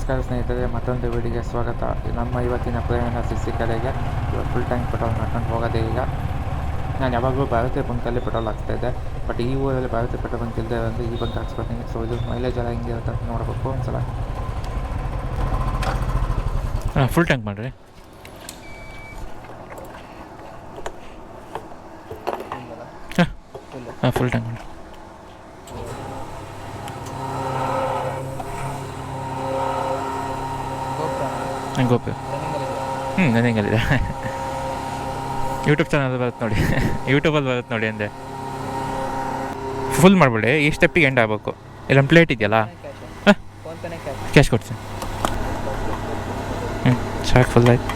ನಮಸ್ಕಾರ ಸ್ನೇಹಿತರೆ, ಮತ್ತೊಂದು ವಿಡಿಯೋಗೆ ಸ್ವಾಗತ. ನಮ್ಮ ಇವತ್ತಿನ ಪ್ರಯಾಣ ಸಿಸಿ ಕಡೆಗೆ. ಇವತ್ತು ಫುಲ್ ಟ್ಯಾಂಕ್ ಪೆಟ್ರೋಲ್ ಮಾಡ್ಕೊಂಡು ಹೋಗೋದೇ. ಈಗ ನಾನು ಯಾವಾಗಲೂ ಭಾರತೀಯ ಬಂಕಲ್ಲಿ ಪೆಟ್ರೋಲ್ ಹಾಕ್ತಾಯಿದ್ದೆ, ಬಟ್ ಈ ಊರಲ್ಲಿ ಭಾರತೀಯ ಪೆಟ್ರೋಲ್ ಬಂಕ್ ಇಲ್ಲದೆ ಅಂದರೆ ಈ ಬಂಕ್ ಹಾಕ್ಸ್ಕೊತೀನಿ. ಸೊ ಇದು ಮೈಲೇಜ್ ಎಲ್ಲ ಹಿಂಗೆ ಇರುತ್ತೆ ಅಂತ ನೋಡಬೇಕು ಒಂದ್ಸಲ. ಫುಲ್ ಟ್ಯಾಂಕ್ ಮಾಡಿರಿ. ಹಾಂ ಫುಲ್ ಟ್ಯಾಂಕ್ ಮಾಡಿ. ಗೋಪಿ ನನಗಲ್ಲಿದೆ. ಯೂಟ್ಯೂಬ್ ಚಾನಲ್ ಬರುತ್ತೆ ನೋಡಿ, ಯೂಟ್ಯೂಬಲ್ಲಿ ಬರುತ್ತೆ ನೋಡಿ ಅಂದೆ. ಫುಲ್ ಮಾಡಿಬಿಡಿ, ಈ ಸ್ಟೆಪ್ಪಿಗೆ ಎಂಡ್ ಆಗಬೇಕು. ಇಲ್ಲೊಂದು ಪ್ಲೇಟ್ ಇದೆಯಲ್ಲ, ಕ್ಯಾಶ್ ಕೊಡ್ತೀನಿ. ಸಾಕು, ಫುಲ್ ಆಯ್ತು.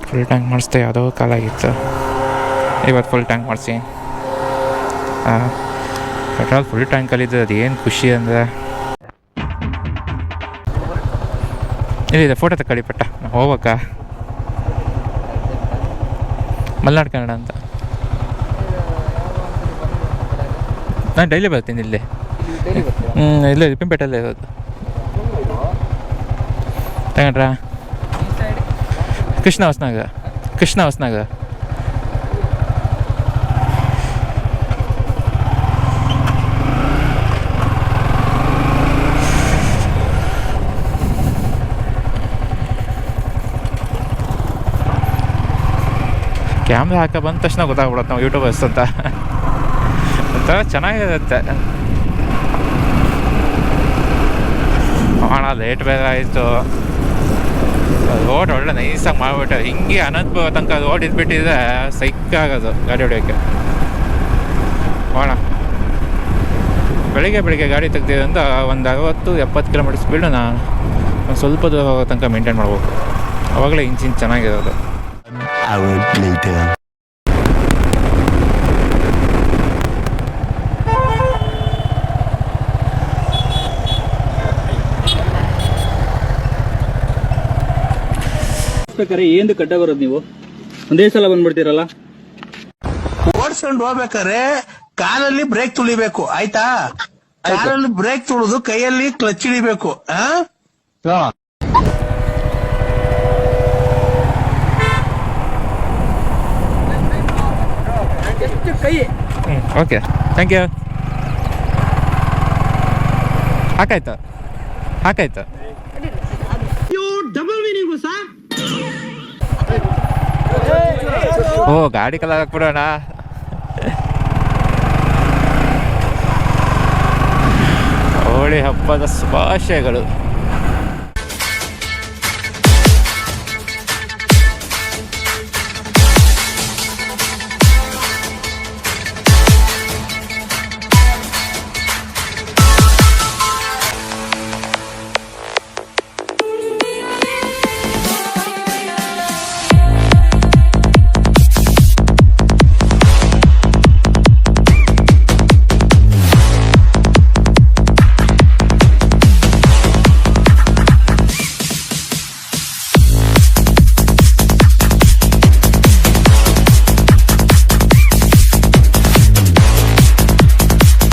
ಫುಲ್ ಟ್ಯಾಂಕ್ ಮಾಡಿಸ್ದೆ, ಯಾವುದೋ ಕಾಲ ಆಗಿತ್ತು. ಇವತ್ತು ಫುಲ್ ಟ್ಯಾಂಕ್ ಮಾಡಿಸಿ. ಪೆಟ್ರೋಲ್ ಫುಲ್ ಟ್ಯಾಂಕಲ್ಲಿದ್ದು ಅದು ಏನು ಖುಷಿ ಅಂದರೆ, ಇಲ್ಲಿದೆ ಫೋಟೋ ತಗೊಳ್ಳಿ ಪಟ್ಟ. ಹೋಗ್ಬೇಕಾ? ಮಲ್ನಾಡು ಕನ್ನಡ ಅಂತ. ನಾನು ಡೈಲಿ ಬರ್ತೀನಿ ಇಲ್ಲಿ. ಇಲ್ಲೇ ರಿಪ್ಪನ್ಪೇಟೆಲ್ಲೇ ಇರೋದು. ತಗೊಂಡ್ರಾ? ಕೃಷ್ಣ ಹೊಸನಾಗ. ಕ್ಯಾಮ್ರಾ ಹಾಕ ಬಂದ ತಕ್ಷಣ ಗೊತ್ತಾಗ್ಬಿಡುತ್ತೆ ನಾವು ಯೂಟ್ಯೂಬರ್ಸ್ ಅಂತ. ಒಂಥರ ಚೆನ್ನಾಗಿರುತ್ತೆ. ಅಣ್ಣ ಲೇಟ್ ಬೇರೆ ಆಯಿತು. ರೋಡ್ ಒಳ್ಳೆ ನೈಸಾಗಿ ಮಾಡಿಬಿಟ್ಟೆ. ಹಿಂಗೆ ಅನಂತಪುರ ತನಕ ರೋಡ್ ಇದ್ಬಿಟ್ಟಿದ್ರೆ ಸೈಕಾಗೋದು ಗಾಡಿ ಹೊಡಿಯೋಕ್ಕೆ. ಹೋಣ ಬೆಳಿಗ್ಗೆ ಗಾಡಿ ತೆಗ್ದಿದ್ದರಿಂದ ಒಂದು 60-70 ಕಿಲೋಮೀಟರ್ ಸ್ಪೀಡು ನಾನು ಒಂದು ಸ್ವಲ್ಪ ದೂರ ಹೋಗೋ ತನಕ ಮೇಂಟೈನ್ ಮಾಡ್ಬೇಕು. ಆವಾಗಲೇ ಇಂಜಿನ್ ಚೆನ್ನಾಗಿರೋದು. ಏನು ಕಡ್ಡ ಬರೋದು ನೀವು ಒಂದೇ ಸಲ ಬಂದ್ಬಿಡ್ತೀರಲ್ಲ. ಓಡಿಸ್ಕೊಂಡು ಹೋಗ್ಬೇಕಾರೆ ಕಾಲಲ್ಲಿ ಬ್ರೇಕ್ ತುಳಿಬೇಕು, ಆಯ್ತಾ? ಕಾಲಲ್ಲಿ ಬ್ರೇಕ್ ತುಳಿದು ಕೈಯಲ್ಲಿ ಕ್ಲಚ್ ಹಿಡಿಬೇಕು. Okay, thank you. ಹಾಕಾಯ್ತು. ಓ ಗಾಡಿ ಕಲರ್ ಹಾಕ್ಬಿಡೋಣ. ಹೋಳಿ ಹಬ್ಬದ ಶುಭಾಶಯಗಳು.